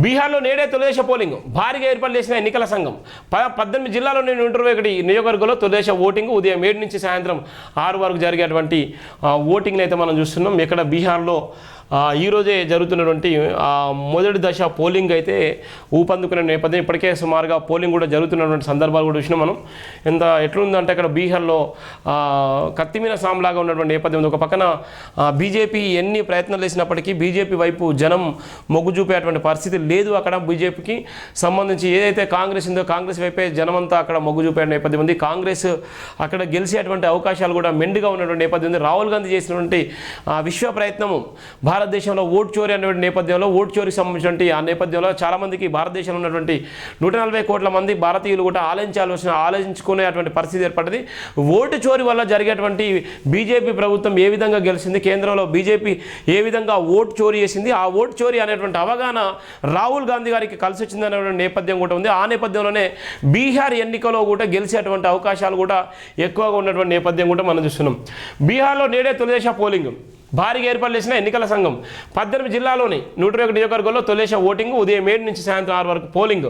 బీహార్లో నేడే తొలిదశ పోలింగ్ భారీగా ఏర్పాటు చేసిన ఎన్నికల సంఘం 18 జిల్లాలోని 121 నియోజకవర్గంలో తొలిదశ ఓటింగ్ ఉదయం 7 నుంచి సాయంత్రం 6 వరకు జరిగేటువంటి ఓటింగ్ని అయితే మనం చూస్తున్నాం. ఇక్కడ బీహార్లో ఈరోజే జరుగుతున్నటువంటి మొదటి దశ పోలింగ్ అయితే ఊపందుకునే నేపథ్యం ఇప్పటికే సుమారుగా పోలింగ్ కూడా జరుగుతున్నటువంటి సందర్భాలు కూడా చూసినాం మనం. ఎట్లుందంటే అక్కడ బీహార్లో కత్తిమీన సాంలాగా ఉన్నటువంటి నేపథ్యం ఉంది. ఒక పక్కన బీజేపీ ఎన్ని ప్రయత్నాలు చేసినప్పటికీ బీజేపీ వైపు జనం మొగ్గు చూపేటువంటి పరిస్థితి లేదు. అక్కడ బీజేపీకి సంబంధించి ఏదైతే కాంగ్రెస్ ఉందో కాంగ్రెస్ వైపే జనమంతా అక్కడ మొగ్గు చూపే నేపథ్యం ఉంది. కాంగ్రెస్ అక్కడ గెలిచేటువంటి అవకాశాలు కూడా మెండుగా ఉన్నటువంటి నేపథ్యం ఉంది. రాహుల్ గాంధీ చేసినటువంటి విశ్వ ప్రయత్నము భారతదేశంలో ఓటు చోరీ అనేటువంటి నేపథ్యంలో ఓటు చోరీకి సంబంధించినటువంటి ఆ నేపథ్యంలో చాలామందికి భారతదేశంలో ఉన్నటువంటి 140 కోట్ల మంది భారతీయులు కూడా ఆలోచించుకునేటువంటి పరిస్థితి ఏర్పడింది. ఓటు చోరీ వల్ల జరిగేటువంటి బీజేపీ ప్రభుత్వం ఏ విధంగా గెలిచింది, కేంద్రంలో బీజేపీ ఏ విధంగా ఓటు చోరీ చేసింది, ఆ ఓటు చోరీ అనేటువంటి అవగాహన రాహుల్ గాంధీ గారికి కలిసి వచ్చింది అనేటువంటి నేపథ్యం కూడా ఉంది. ఆ నేపథ్యంలోనే బీహార్ ఎన్నికలో కూడా గెలిచేటువంటి అవకాశాలు కూడా ఎక్కువగా ఉన్నటువంటి నేపథ్యం కూడా మనం చూస్తున్నాం. బీహార్లో నేడే తొలిదశ పోలింగ్ భారీగా ఏర్పాటు చేసిన ఎన్నికల సంఘం 18 జిల్లాలోని 121 నియోజకవర్గంలో తొలిదశ ఓటింగ్ ఉదయం 7 నుంచి సాయంత్రం 6 వరకు పోలింగ్.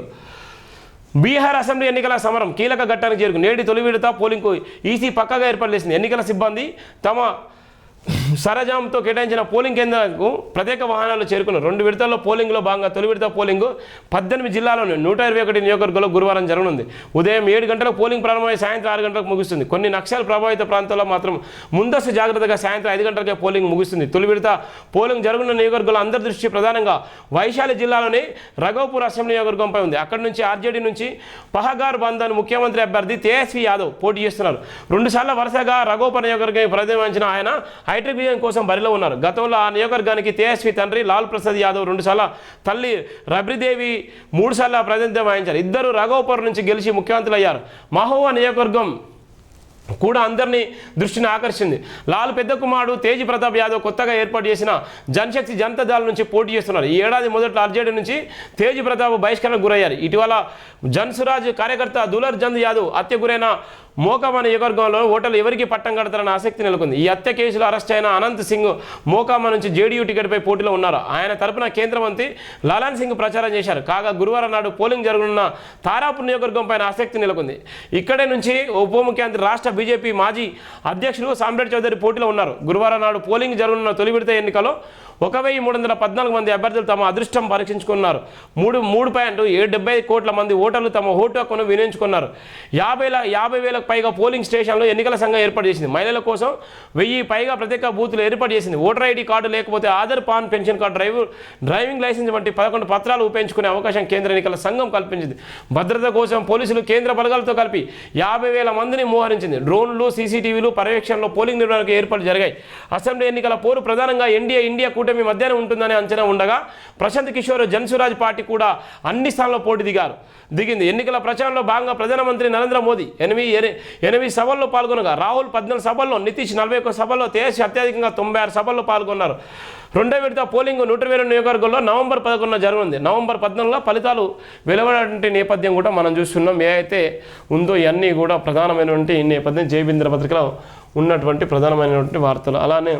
బీహార్ అసెంబ్లీ ఎన్నికల సమరం కీలక ఘట్టానికి చేరుకు నేటి తొలి విడత పోలింగ్కు ఈసీ పక్కగా ఏర్పాటు చేసింది. ఎన్నికల సిబ్బంది తమ సరజాంతో కేటాయించిన పోలింగ్ కేంద్రాలకు ప్రత్యేక వాహనాలు చేరుకున్నారు. 2 విడతల్లో పోలింగ్లో భాగంగా తొలి విడత పోలింగ్ 18 జిల్లాలోని 121 నియోజకవర్గంలో గురువారం జరగనుంది. ఉదయం 7 గంటలకు పోలింగ్ ప్రారంభమై సాయంత్రం 6 గంటలకు ముగుస్తుంది. కొన్ని నక్సల్ ప్రభావిత ప్రాంతాల్లో మాత్రం ముందస్తు జాగ్రత్తగా సాయంత్రం 5 గంటలకే పోలింగ్ ముగుస్తుంది. తొలి విడత పోలింగ్ జరుగుతున్న నియోజకవర్గంలో అందరి దృష్టి ప్రధానంగా వైశాలి జిల్లాలోని రఘోపూర్ అసెంబ్లీ నియోజకవర్గంపై ఉంది. అక్కడి నుంచి ఆర్జేడీ నుంచి పహగార్ బంధన్ ముఖ్యమంత్రి అభ్యర్థి తేజస్వి యాదవ్ పోటీ చేస్తున్నారు. 2 సార్లు వరుసగా రఘోపూర్ నియోజకవర్గం ప్రతిపాదించిన ఆయన హైటెక్ విజయం కోసం బరిలో ఉన్నారు. గతంలో ఆ నియోజకవర్గానికి తేజస్వి తండ్రి లాల్ ప్రసాద్ యాదవ్ 2 సార్లు, తల్లి రబ్రీదేవి 3 సార్లు ప్రాతినిధ్యం వహించారు. ఇద్దరు రఘోపూర్ నుంచి గెలిచి ముఖ్యమంత్రులు అయ్యారు. మహోవా నియోజకవర్గం కూడా అందరినీ దృష్టిని ఆకర్షించింది. లాల్ పెద్ద కుమారుడు తేజ్ ప్రతాప్ యాదవ్ కొత్తగా ఏర్పాటు చేసిన జనశక్తి జనతా దళ నుంచి పోటీ చేస్తున్నారు. ఈ ఏడాది మొదట్లో ఆర్జేడీ నుంచి తేజ్ ప్రతాప్ బహిష్కరణకు గురయ్యారు. ఇటీవల జన్సురాజ్ కార్యకర్త దులర్ చంద్ యాదవ్ హత్య గురైన మోకామా నియోజకవర్గంలో ఓటర్లు ఎవరికి పట్టం కడతారన్న ఆసక్తి నెలకొంది. ఈ హత్య కేసులో అరెస్ట్ అయిన అనంత్ సింగ్ మోకామా నుంచి జేడీయూ టికెట్పై పోటీలో ఉన్నారు. ఆయన తరపున కేంద్ర మంత్రి లాలన్ సింగ్ ప్రచారం చేశారు. కాగా గురువారం నాడు పోలింగ్ జరగనున్న తారాపూర్ నియోజకవర్గం పైన ఆసక్తి నెలకొంది. ఇక్కడే నుంచి ఉప ముఖ్యమంత్రి రాష్ట్ర బీజేపీ మాజీ అధ్యక్షులు సామ్రాట్ చౌదరి పోటీలో ఉన్నారు. గురువారం నాడు పోలింగ్ జరగనున్న తొలి విడత ఎన్నికలో 1314 మంది అభ్యర్థులు తమ అదృష్టం పరీక్షించుకున్నారు. 3.75 కోట్ల మంది ఓటర్లు తమ ఓటు హక్కును వినియోగించుకున్నారు. 50,000కు పైగా పోలింగ్ స్టేషన్లో ఎన్నికల సంఘం ఏర్పాటు చేసింది. మహిళల కోసం 1000 పైగా ప్రత్యేక బూతులు ఏర్పాటు చేసింది. ఓటర్ ఐడి కార్డు లేకపోతే Aadhaar, PAN, pension card, driving licence వంటి 11 పత్రాలు ఉపయోగించుకునే అవకాశం కేంద్ర ఎన్నికల సంఘం కల్పించింది. భద్రత కోసం పోలీసులు కేంద్ర బలగాలతో కలిపి 50,000 మందిని మోహరించింది. డ్రోన్లు, సీసీటీవీలు పర్యవేక్షణలో పోలింగ్ నిర్వహణకు ఏర్పాటు జరిగాయి. అసెంబ్లీ ఎన్నికల పోరు ప్రధానంగా ఇండియా కూటమి మధ్యాహ్నం ఉంటుందని అంచనా ఉండగా ప్రశాంత్ కిషోర్ జన్సురాజ్ పార్టీ కూడా అన్ని స్థానాల్లో పోటీ దిగింది. ఎన్నికల ప్రచారంలో భాగంగా ప్రధానమంత్రి నరేంద్ర మోదీ 8 సభల్లో పాల్గొనగా రాహుల్ 14 సభల్లో, నితీష్ 41 సభల్లో, తేజస్వి అత్యధికంగా 96 సభల్లో పాల్గొన్నారు. 2వ విడత పోలింగ్ 122 నియోజకవర్గంలో నవంబర్ 11 జరగనుంది. నవంబర్ 14లో ఫలితాలు వెలువడే నేపథ్యం కూడా మనం చూస్తున్నాం. ఏ అయితే ఉందో ఇవన్నీ కూడా ప్రధానమైనటువంటి నేపథ్యం జయబింద్ర పత్రికలో ఉన్నటువంటి ప్రధానమైనటువంటి వార్తలు. అలానే